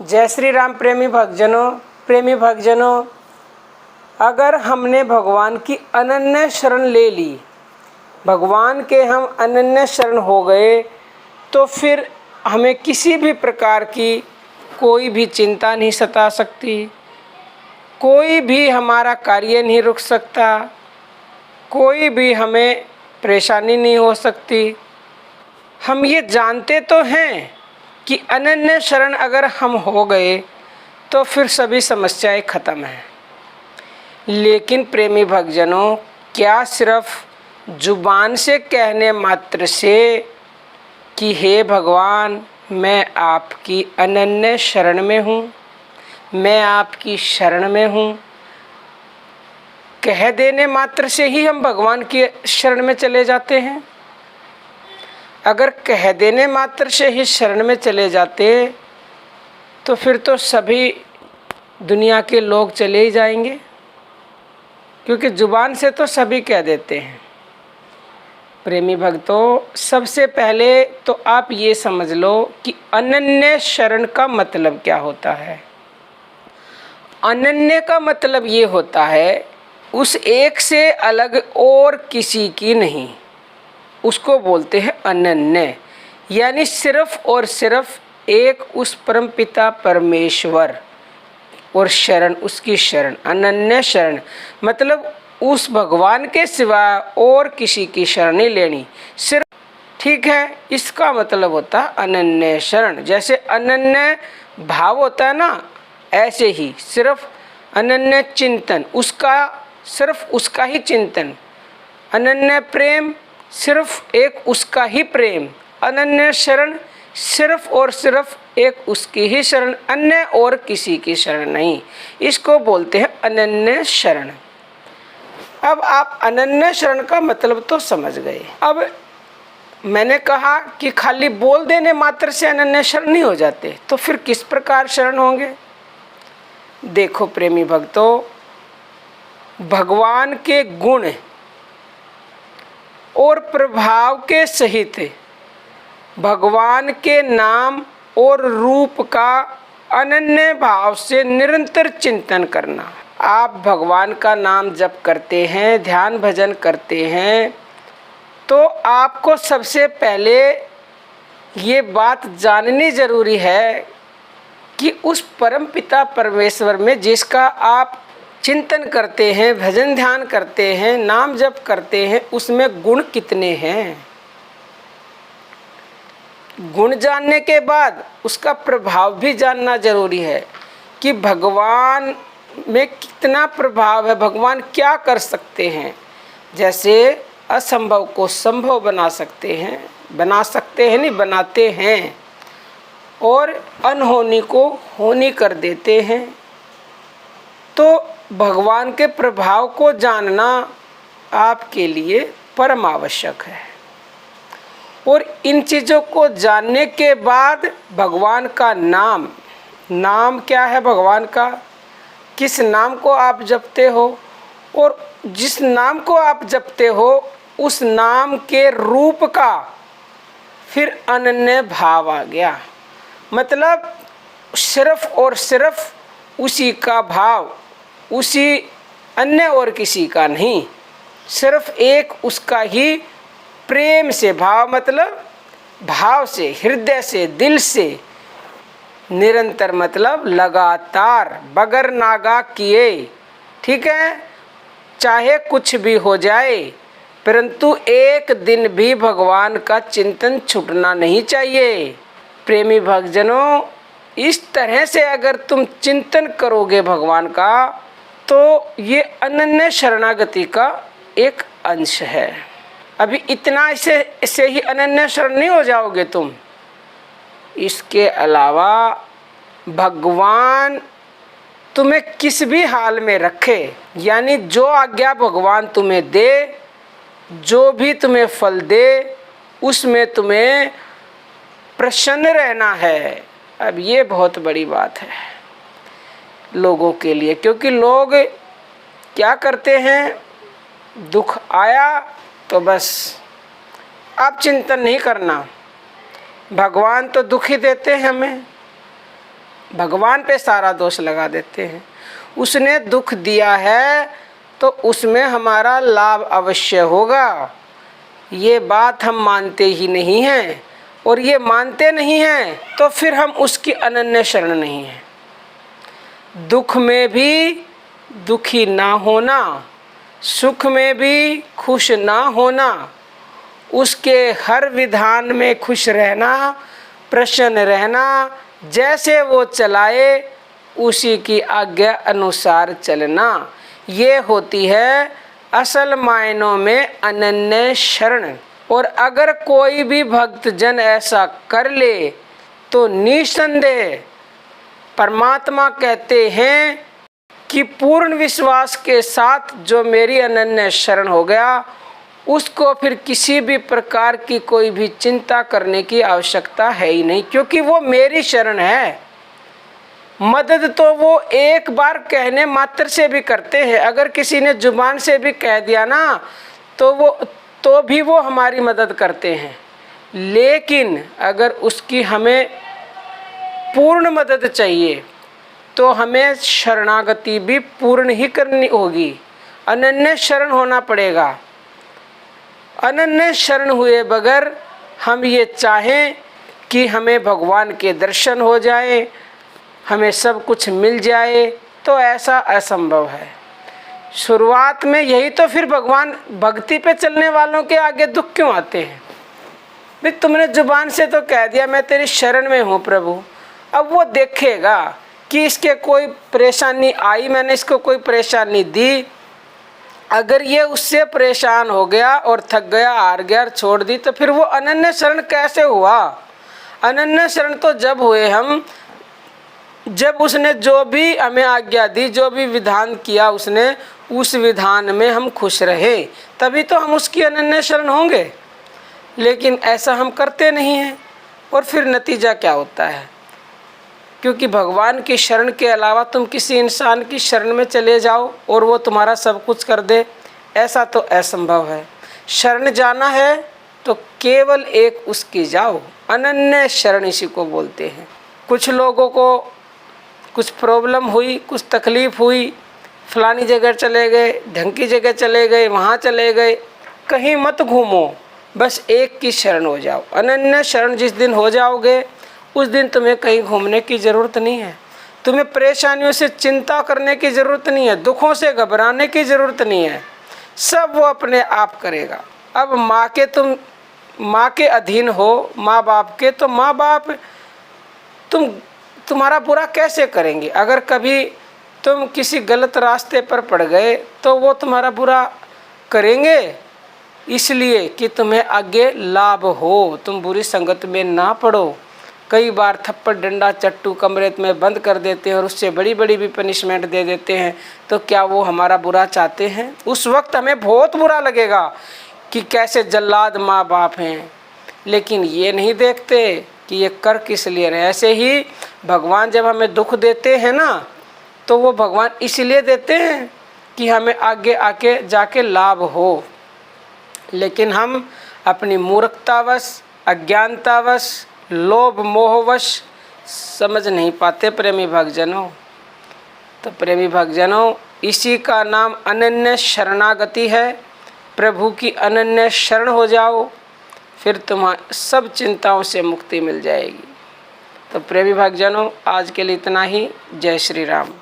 जय श्री राम प्रेमी भक्तजनों, अगर हमने भगवान की अनन्य शरण ले ली, भगवान के हम अनन्य शरण हो गए, तो फिर हमें किसी भी प्रकार की कोई भी चिंता नहीं सता सकती, कोई भी हमारा कार्य नहीं रुक सकता, कोई भी हमें परेशानी नहीं हो सकती। हम ये जानते तो हैं कि अनन्य शरण अगर हम हो गए तो फिर सभी समस्याएं ख़त्म हैं। लेकिन प्रेमी भक्तजनों, क्या सिर्फ जुबान से कहने मात्र से कि हे भगवान मैं आपकी अनन्य शरण में हूँ, मैं आपकी शरण में हूँ, कह देने मात्र से ही हम भगवान की शरण में चले जाते हैं? अगर कह देने मात्र से ही शरण में चले जाते तो फिर तो सभी दुनिया के लोग चले ही जाएंगे, क्योंकि जुबान से तो सभी कह देते हैं। प्रेमी भक्तों, सबसे पहले तो आप ये समझ लो कि अनन्य शरण का मतलब क्या होता है। अनन्य का मतलब ये होता है उस एक से अलग और किसी की नहीं, उसको बोलते हैं अनन्य। यानी सिर्फ और सिर्फ एक उस परमपिता परमेश्वर और शरण, उसकी शरण, अनन्य शरण मतलब उस भगवान के सिवा और किसी की शरण नहीं लेनी, सिर्फ, ठीक है, इसका मतलब होता है अनन्य शरण। जैसे अनन्य भाव होता है ना, ऐसे ही सिर्फ अनन्य चिंतन, उसका सिर्फ उसका ही चिंतन, अनन्य प्रेम सिर्फ एक उसका ही प्रेम, अनन्य शरण सिर्फ और सिर्फ एक उसकी ही शरण, अन्य और किसी की शरण नहीं। इसको बोलते हैं अनन्य शरण। अब आप अनन्य शरण का मतलब तो समझ गए। अब मैंने कहा कि खाली बोल देने मात्र से अनन्य शरण नहीं हो जाते, तो फिर किस प्रकार शरण होंगे? देखो प्रेमी भक्तों, भगवान के गुण और प्रभाव के सहित भगवान के नाम और रूप का अनन्य भाव से निरंतर चिंतन करना। आप भगवान का नाम जप करते हैं, ध्यान भजन करते हैं, तो आपको सबसे पहले ये बात जाननी जरूरी है कि उस परमपिता परमेश्वर में जिसका आप चिंतन करते हैं, भजन ध्यान करते हैं, नाम जप करते हैं, उसमें गुण कितने हैं। गुण जानने के बाद उसका प्रभाव भी जानना जरूरी है कि भगवान में कितना प्रभाव है, भगवान क्या कर सकते हैं। जैसे असंभव को संभव बना सकते हैं नहीं, बनाते हैं, और अनहोनी को होनी कर देते हैं। तो भगवान के प्रभाव को जानना आपके लिए परम आवश्यक है। और इन चीज़ों को जानने के बाद भगवान का नाम क्या है, भगवान का किस नाम को आप जपते हो, और जिस नाम को आप जपते हो उस नाम के रूप का फिर अनन्य भाव आ गया। मतलब सिर्फ और सिर्फ उसी का भाव, उसी, अन्य और किसी का नहीं, सिर्फ एक उसका ही प्रेम से भाव, मतलब भाव से, हृदय से, दिल से, निरंतर मतलब लगातार, बगैर नागा किए, ठीक है, चाहे कुछ भी हो जाए, परंतु एक दिन भी भगवान का चिंतन छूटना नहीं चाहिए। प्रेमी भक्तजनों, इस तरह से अगर तुम चिंतन करोगे भगवान का, तो ये अनन्य शरणागति का एक अंश है। अभी इतना इससे ही अनन्य शरण नहीं हो जाओगे तुम। इसके अलावा भगवान तुम्हें किस भी हाल में रखे, यानी जो आज्ञा भगवान तुम्हें दे, जो भी तुम्हें फल दे, उसमें तुम्हें प्रसन्न रहना है। अब ये बहुत बड़ी बात है लोगों के लिए, क्योंकि लोग क्या करते हैं, दुख आया तो बस अब चिंतन नहीं करना, भगवान तो दुख ही देते हैं हमें, भगवान पे सारा दोष लगा देते हैं। उसने दुख दिया है तो उसमें हमारा लाभ अवश्य होगा, ये बात हम मानते ही नहीं हैं। और ये मानते नहीं हैं तो फिर हम उसकी अनन्य शरण नहीं हैं। दुख में भी दुखी ना होना, सुख में भी खुश ना होना, उसके हर विधान में खुश रहना, प्रसन्न रहना, जैसे वो चलाए उसी की आज्ञा अनुसार चलना, ये होती है असल मायनों में अनन्य शरण। और अगर कोई भी भक्त जन ऐसा कर ले तो निसंदेह परमात्मा कहते हैं कि पूर्ण विश्वास के साथ जो मेरी अनन्य शरण हो गया, उसको फिर किसी भी प्रकार की कोई भी चिंता करने की आवश्यकता है ही नहीं, क्योंकि वो मेरी शरण है। मदद तो वो एक बार कहने मात्र से भी करते हैं। अगर किसी ने जुबान से भी कह दिया ना तो भी वो हमारी मदद करते हैं। लेकिन अगर उसकी हमें पूर्ण मदद चाहिए तो हमें शरणागति भी पूर्ण ही करनी होगी, अनन्य शरण होना पड़ेगा। अनन्य शरण हुए बगैर हम ये चाहें कि हमें भगवान के दर्शन हो जाए, हमें सब कुछ मिल जाए, तो ऐसा असंभव है। शुरुआत में यही तो फिर भगवान भक्ति पे चलने वालों के आगे दुख क्यों आते हैं? भाई तुमने जुबान से तो कह दिया मैं तेरी शरण में हूँ प्रभु, अब वो देखेगा कि इसके कोई परेशानी आई, मैंने इसको कोई परेशानी दी, अगर ये उससे परेशान हो गया और थक गया, हार गया और छोड़ दी, तो फिर वो अनन्य शरण कैसे हुआ? अनन्य शरण तो जब हुए हम जब उसने जो भी हमें आज्ञा दी, जो भी विधान किया उसने, उस विधान में हम खुश रहे, तभी तो हम उसकी अनन्य शरण होंगे। लेकिन ऐसा हम करते नहीं हैं और फिर नतीजा क्या होता है? क्योंकि भगवान की शरण के अलावा तुम किसी इंसान की शरण में चले जाओ और वो तुम्हारा सब कुछ कर दे, ऐसा तो असंभव है। शरण जाना है तो केवल एक उसकी जाओ, अनन्य शरण इसी को बोलते हैं। कुछ लोगों को कुछ प्रॉब्लम हुई, कुछ तकलीफ़ हुई, फलानी जगह चले गए, ढंग जगह चले गए, वहाँ चले गए, कहीं मत घूमो, बस एक की शरण हो जाओ। अनन्य शरण जिस दिन हो जाओगे उस दिन तुम्हें कहीं घूमने की ज़रूरत नहीं है, तुम्हें परेशानियों से चिंता करने की ज़रूरत नहीं है, दुखों से घबराने की ज़रूरत नहीं है, सब वो अपने आप करेगा। अब माँ के अधीन हो, माँ बाप के, तो माँ बाप तुम्हारा बुरा कैसे करेंगे? अगर कभी तुम किसी गलत रास्ते पर पड़ गए तो वो तुम्हारा बुरा करेंगे, इसलिए कि तुम्हें आगे लाभ हो, तुम बुरी संगत में ना पड़ो। कई बार थप्पड़ डंडा चट्टू कमरे में बंद कर देते हैं और उससे बड़ी बड़ी भी पनिशमेंट दे देते हैं, तो क्या वो हमारा बुरा चाहते हैं? उस वक्त हमें बहुत बुरा लगेगा कि कैसे जल्लाद माँ बाप हैं, लेकिन ये नहीं देखते कि ये कर किस लिए रहे। ऐसे ही भगवान जब हमें दुख देते हैं ना, तो वो भगवान इसलिए देते हैं कि हमें आगे आके जाके लाभ हो। लेकिन हम अपनी मूर्खतावश, अज्ञानतावश, लोभ मोहवश समझ नहीं पाते प्रेमी भक्तजनों। तो प्रेमी भक्तजनों, इसी का नाम अनन्य शरणागति है। प्रभु की अनन्य शरण हो जाओ, फिर तुम्हारी सब चिंताओं से मुक्ति मिल जाएगी। तो प्रेमी भक्तजनों, आज के लिए इतना ही। जय श्री राम।